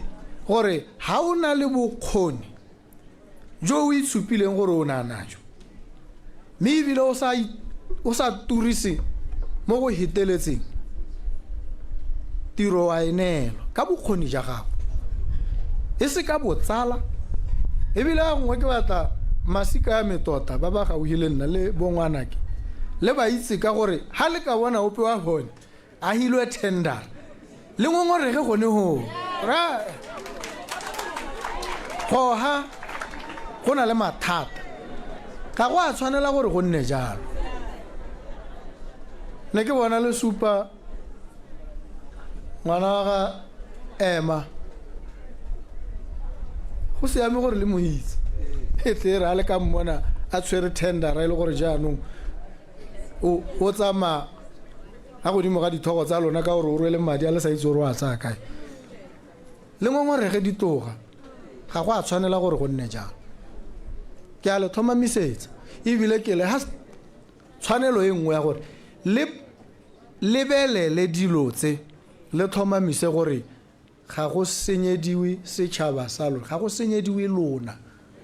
gore ha o na le bokgoni jo o itshupileng gore o na najo mme ebile o sa turise mo go heteletseng tiro wa enelo ka bokgoni ja gago e se ka botsala ebile a ngwe ke batla masika ya metota ba ba ga o hile nna le bongwanake le ba itse ka gore ha le ka bona ope wa bone a hilwe tender le ngongorege gone ho ra ha go na le mathata ka go a tshwanela gore go nne jalo ne ke bona le supa ngwana ga ema go se ame gore le moitse e tere a le ka mmona a tshwere tender e le gore jaanong o tsama a godimo ga dithogo tsa lona ka gore o rwele madi a le sa itse gore wa tsaya kae le ngongorege ditoga ga go a tshwanela gore go nne jalo ke a le thomamisetsa ebile ke le ha tshwanelo e nngwe ya gore le lebelele dilo tse le thomamise gore ga go senyediwe setšhaba sa lona ga go senyediwe lona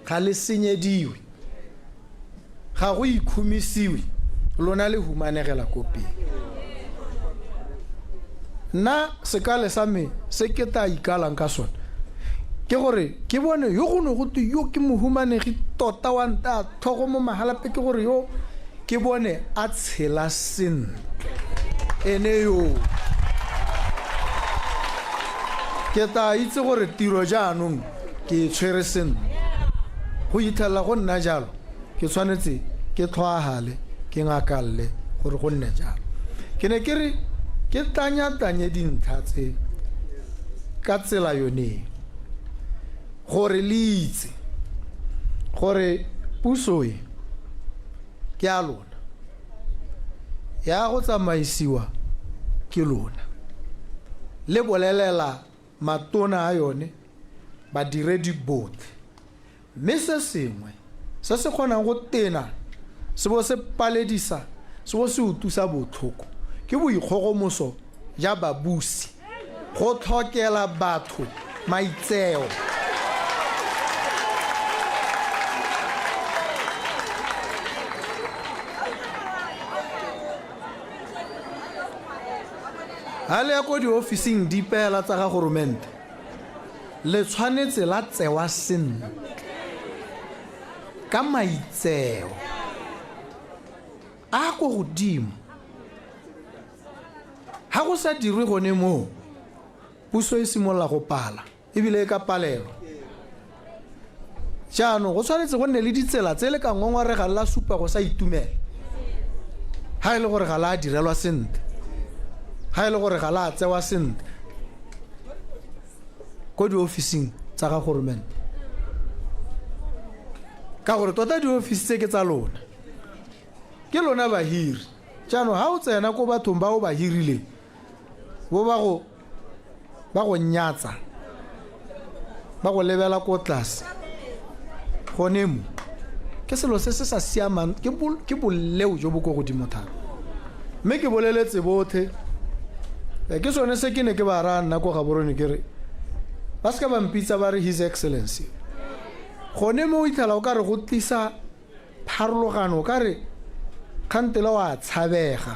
ga le senyediwe ga go ikhumisiwe lona le humanegela kopeng nna sekale sa me se ke ta ikalang ka sona ke gore ke bone yo go ne go te yo ke mohumanegi tota wa nta thogo mo mahalape ke gore yo ke bone a tshela sentle ene yo ke ta itse gore tiro jaanong ke tshwere sentle go ithella go nna jalo ke tshwanetse ke tlhoagale ke ngakalle gore go nne jalo ke ne ke re ke tanya dintlha tse ka tsela yone gore le itse gore puso e ke a lona ya go tsamaisiwa ke lona le bolelela matona a yone badiredi botlhe mme se sengwe se se kgonang go tena se bo se paledisa se bo se utusa botlhoko ke boikgogomoso ja babusi go tlhokela batho maitseo ha le ya ko diofising di peela tsa ga goromente le tshwanetse la tsewa sentle ka maitseo a go godimo ha go sa dirwe gone moo puso e simolla go pala ebile e ka palelo jaanong go tshwanetse go nne le ditsela tse le ka ngongorega la supa go sa itumela ha e le gore ga la direlwa sentle ha e le gore ga la tsewa sentle ko diofising tsa ga goromente ka gore tota diofisi tse ke tsa lona ke lona bahiri jaanong ha o tsena ko bathong ba o ba hirile bo ba go nyatsa ba go lebela ko tlase gone mo ke selo se se sa siamang ke boleo jo bo go godimo thata mme ke boleletse bothe ke sone se ke ne ke ba ra nna ko ga borone ke re ba ska ba mpitsa ba re his excellency gone mo o ithala o ka re go tlisa pharologano o ka re kgantela wa tshabega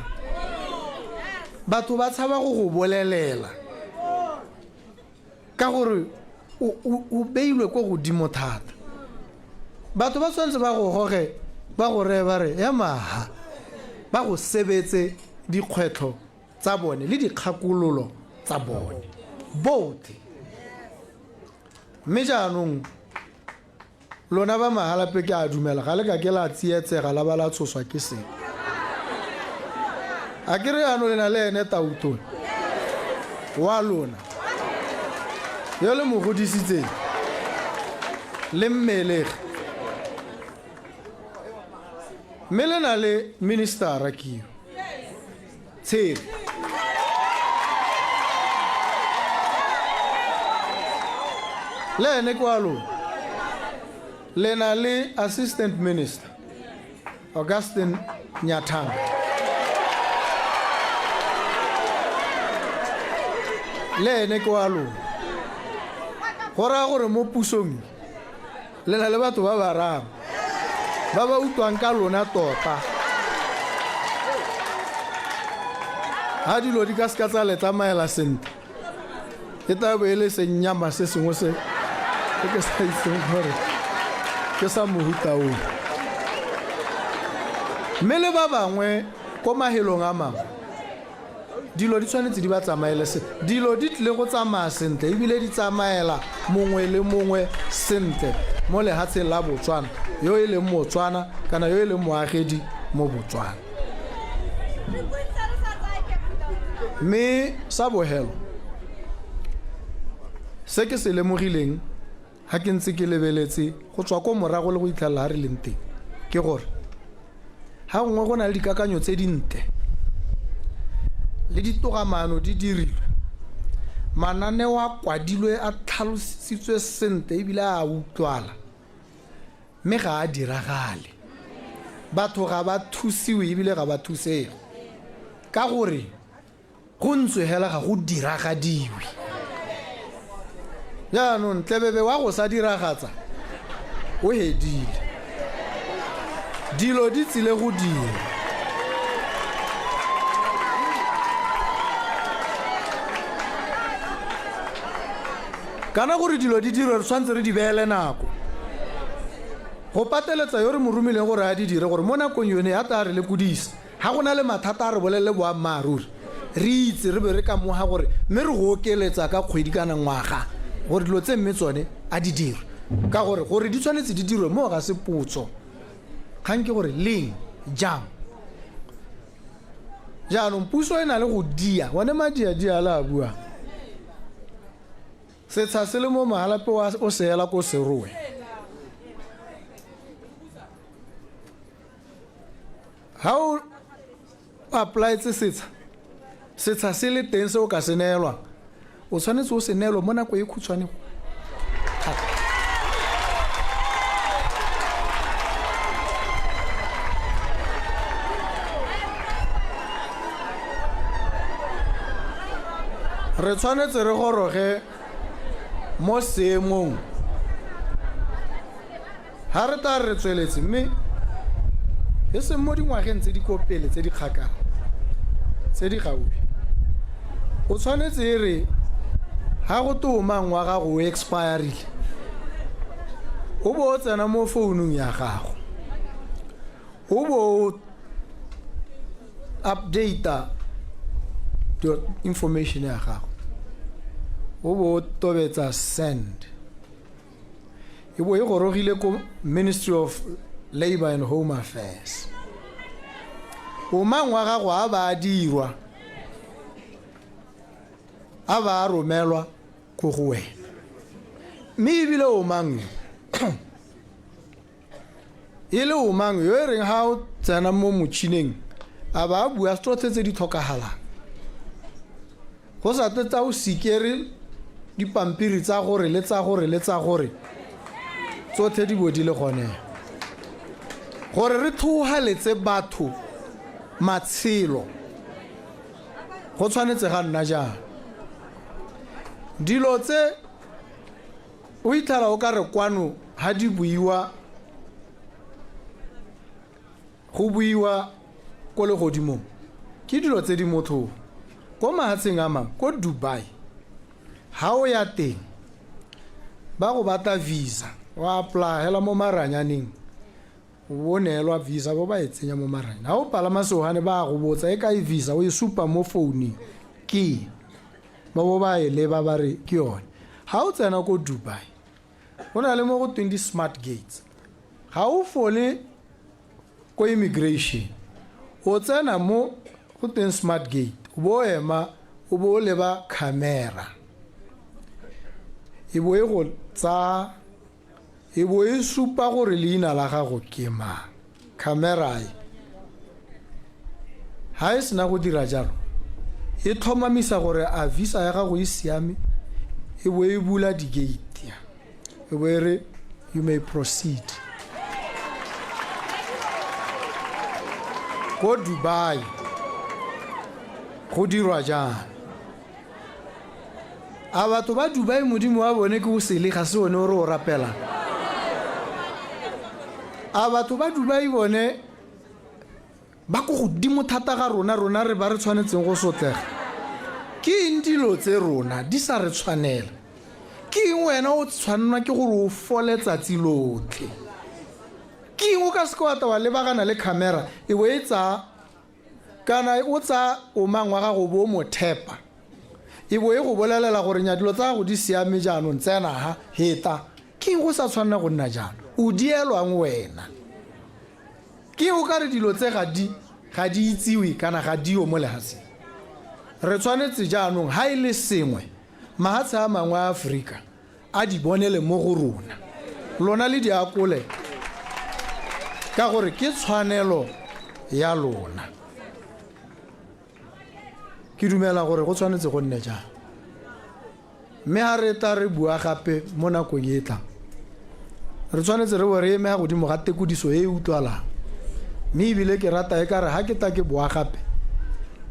batho ba tshaba go bolelela ka gore o beilwe ko godimo thata batho ba tshwanetse ba go goge ba go re ba re ya maha ba go sebetse dikgwetlho tsa bone le dikgakololo tsa bone botlhe mme jaanong lona ba magalape ke a dumela ga le ka ke la tsietsega la ba la tshoswa ke se a ke re ano le na le ene tautone wa lona yo le mo godisitseng le mmelege mme le na le ministera keo tshedi le ene kwa lona le na le assistant minister Augustine Nyathanga le ene kwa lona go raya gore mo pusong le na le batho ba ba raro ba ba utlwang ka lona tota ha dilo di ka ska tsa le tsamaela sentle ke ta bo ele senyama se sengwe se ke sa itseng gore ke sa mohuta o mme le ba bangwe ko mahelong a mangwe dilo di tshwanetse di ba tsamaele se dilo di tle go tsamaya sentle ebile di tsamaela mongwe le mongwe sentle mo lehatsheng la Botswana yo e leng Motswana kana yo e leng moagedi mo Botswana mme sa bohelo se ke se lemogileng ha ke ntse ke lebeletse go tswa ko morago le go itlhalla re leng teng ke gore ha ngwe go na le dikakanyo tse dinte le ditogamano di dirilwe mananeo a kwadilwe a tlhalositswe sentle ebile a utlwala mme ga a diragale batho ga ba thusiwe ebile ga ba thusega ka gore go ntswe hela ga go diragadiwe jaanong tlebebe wa go sa diragatsa o hedile dilo di tsile go dira kana gore dilo di dire re tshwantse re di beele nako go pateletsa yo re mo romileng gore a di dire gore mo nakong yone ya ta re le kudisa ha go na le mathata a re bolele boammaaruri re itse re be re ka moga gore mme re go okeletsa ka kgwedi kana ngwaga gore dilo tse mme tsone a di dire ka gore di tshwanetse di dirwe mo ga se potso kgang ke gore leng jang jaanong puso e na le go dia one madia la bua setsha se le mo magalape o seela ko serowe ha o apply tse setsha se le teng se o ka se neelwang o tshwanetse o se neelwa mo nako e khutshwane re tshwanetse re goroge mo seemong ha re ta re tsweletse mme e se mo dingwageng tse di kopele tse di kgakala tse di gaufi o tshwanetse re ha go toma ngwaga go expireile o bo tsena mo founung ya gago o bo update the information ya gago o bo tobetsa send e bo e gorogile ko Ministry of Labor and Home Affairs o mangwa gago a ba dirwa a ba romelwa go go wena mme ebile o mang ile o mang yo e reng ha o tsena mo motšhineng a ba bua strotse tse di tlhokagalang go sa tsetsa o sikere dipampiri tsa gore le tsa gore tsotlhe di bodile gone gore re thohaletse batho matshelo go tshwanetse ga nna jang dilo tse o ithala o ka re kwano ha di buiwa go buiwa ko le godimo ke dilo tse di motho ko mahatsheng a mang ko Dubai ha o ya teng ba go batla visa wa apply hela mo maranyaneng o neelwa visa bo ba e tsenya mo maranyane ha o palama sohane ba go botsa e ka e visa o e supa mo founung ke ba bo ba e leba ba re ke yone ha o tsena ko Dubai go na le mo go 20 smart gates ha o fole ko immigration o tsena mo go 10 smart gate o bo ema o bo leba camera e bo e go tsa e bo e supa gore leina la gago ke mang camera ha e sena go dira jalo e thomamisa gore a visa ya gago e siame e bo e bula di gate e bo re you may proceed go Dubai go dirwa jang a batho ba Dubai modimo wa bone ke o sele ga se one o re o rapela a batho ba Dubai bone ba go godimo thata ga rona re ba re tshwanetseng go sotlega ke indilo tse rona di sa re tshwanela ke wena o tshwanna ke gore o foletsa tsilotlhe ke o ka se kwa ta wa lebagana le camera e bo etsa kana o tsa o mangwa ga go bo mo thepa e bo e go bolelela gore nya dilo tsa go di siame jaanong tsena ha heta ke go sa tshwanna go nna jalo o dielwang wena ke o ka re dilo tse ga di itsiwe kana ga di o mo lehase re tshwanetse jaanong ha ile sengwe mahatshe a mangwe a Afrika a di bonele mo go rona lona le diakole ka gore ke tshwanelo ya lona ke dumela gore go tshwanetse go nne jang mme ha re ta re bua gape mo nakong e tlang re tshwanetse re bore eme ga godimo ga tekodiso e utlwalang mme ebile ke rata e kare ha ke ta ke bua gape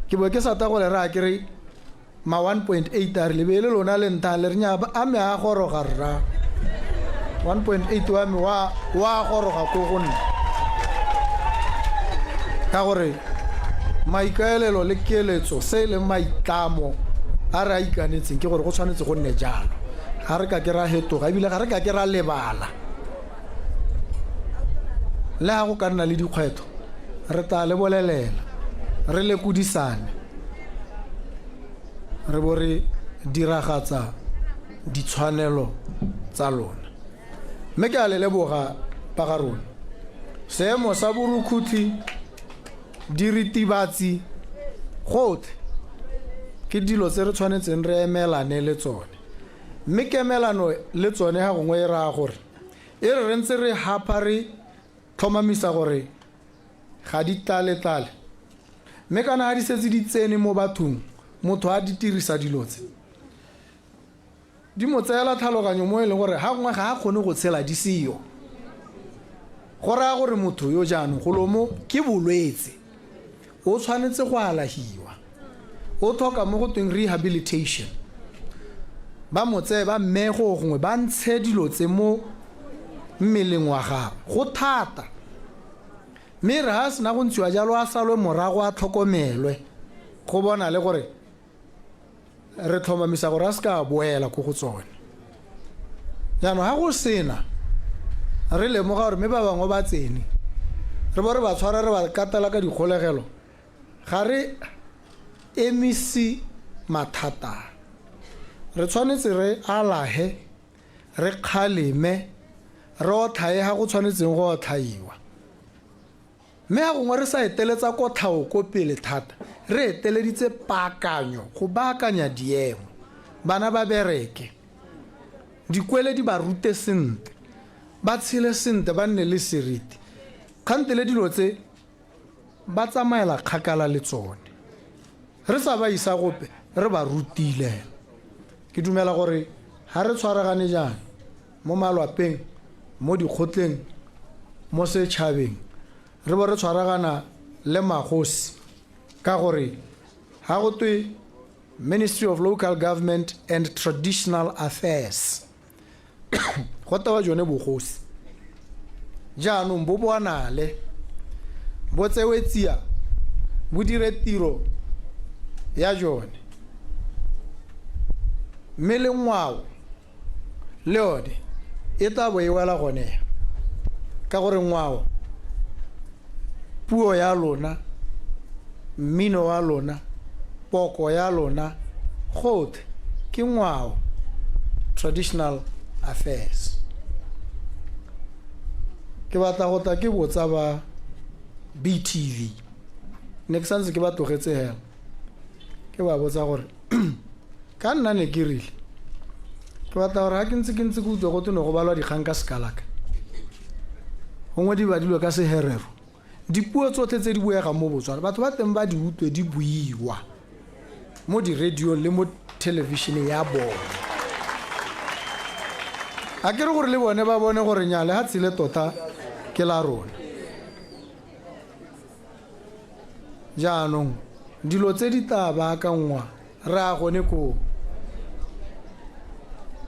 ke bo ke sa ta go le ra ke re ma 1.8 a re lebele lona le nta le nya a me a goroga rra 1.8 wa me wa goroga ko go nna ka gore maikaelelo le keletso se le maitlamo a re a ikanetseng ke gore go tshwanetse go nne jalo ga re ka ke ra hetoga ebile ga re ka ke ra lebala le ha go ka nna le dikgwetho re ta le bolelela re le kudisane re bo re diragatsa ditshwanelo tsa lona mme ke a le leboga ba ga rona seemo sa borukhutlhi diritibatsi gotlhe ke dilo tse re tshwanetseng re emelane le tsone mme kemelano le tsone ga gongwe e raya gore e re ntse re hapa re tlhomamisa gore ga di tlale mme kana ga di setse di tsene mo bathong motho a di dirisa dilo tse di mo tseela tlhaloganyo mo e leng gore ga gongwe ga a kgone go tshela di seyo go raya gore motho yo jaanong golomo ke bolwetse o tshwanetse go alahiwa o tlhoka mo go tweng rehabilitation ba motse ba mmego gongwe ba ntshe dilo tse mo mmeleng wa gago go thata mme re ga sena go ntshiwa jalo a salwe morago a tlhokomelwe go bona le gore re tlhomamisa gore a se ka boela ko go tsone jaanong ga go sena re lemoga gore mme ba bangwe ba tsene re bo re ba tshwara re ba katela ka dikgolegelo ga re emisi mathata re tshwanetse re alahe re kgaleme re otlhae ga go tshwanetseng go otlhaiwa mme ga gongwe re sa eteletsa kotlhao ko pele thata re eteleditse paakanyo go baakanya diemo bana ba bereke dikwele di ba rute sentle ba tshele sentle ba nne le seriti kgantele dilo tse ba tsamaela kgakala le tsone re sa ba isa gope re ba rutile ke dumela gore ha re tshwaragane jang mo malwapeng mo dikgotleng mo setšhabeng re bo re tshwaragana le magosi ka gore ha go twe Ministry of Local Government and Traditional Affairs go tawa jone bogosi jaanong bo boanale bo tsewetsia bo dire tiro ya jone mme le ngwao le yone e tla bo e wela gone ka gore ngwao puo ya lona mmino wa lona poko ya lona gotlhe ke ngwao traditional affairs ke batla go tla ke botsa ba BTV ne ke santse ke ba tlogetse hela ke ba botsa gore ka nna ne ke rile ke batla gore ha ke ntse ke utlwa go tone go balwa dikgang ka sekalaka gongwe di badilwe ka seherero dipuo tsotlhe tse di buega mo Botswana batho ba teng ba di utlwe di buiwa mo di radio le mo television ya bona a ke re gore le bone ba bone gore nyale ha tsile tota ke la rona jaanong dilo tse di tla baakangwa re a gone ko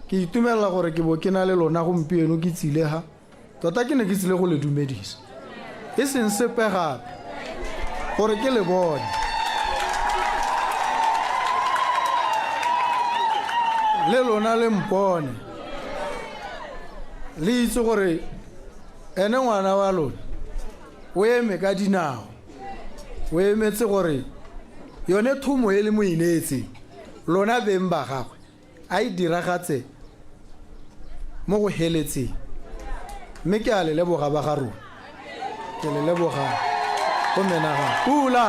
ke itumelela gore ke bo ke na le lona gompieno ke tsile ha tota ke ne ke tsile go le dumedisa e seng sepe gape gore ke le bone le lona le mpone le itse gore ene ngwana wa lona o eme ka dinao o emetse gore yone thumo e le mo inetse lona beng ba gagwe a e diragatse mo go heletseng mme ke a le leboga ba ga rona ke le leboga go menaga pula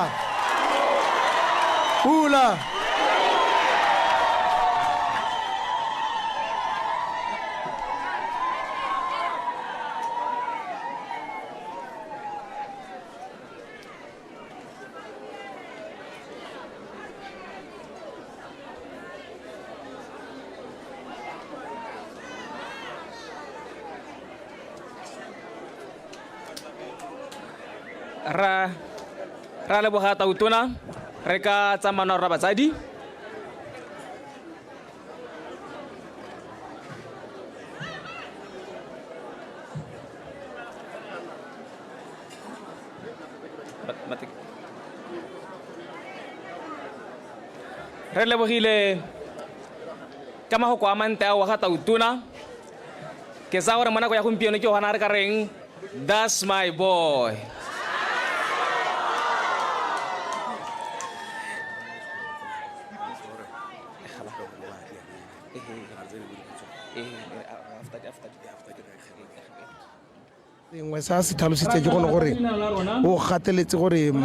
ra leboga tautona re ka tsamana ra batsadi re lebogile ka magoko a mante a wa ga tautona ke sa gore mo nako ya gompieno ke gona re ka reng that's my boy sengwe sa se tlhalositse ke gone gore o gateletse gore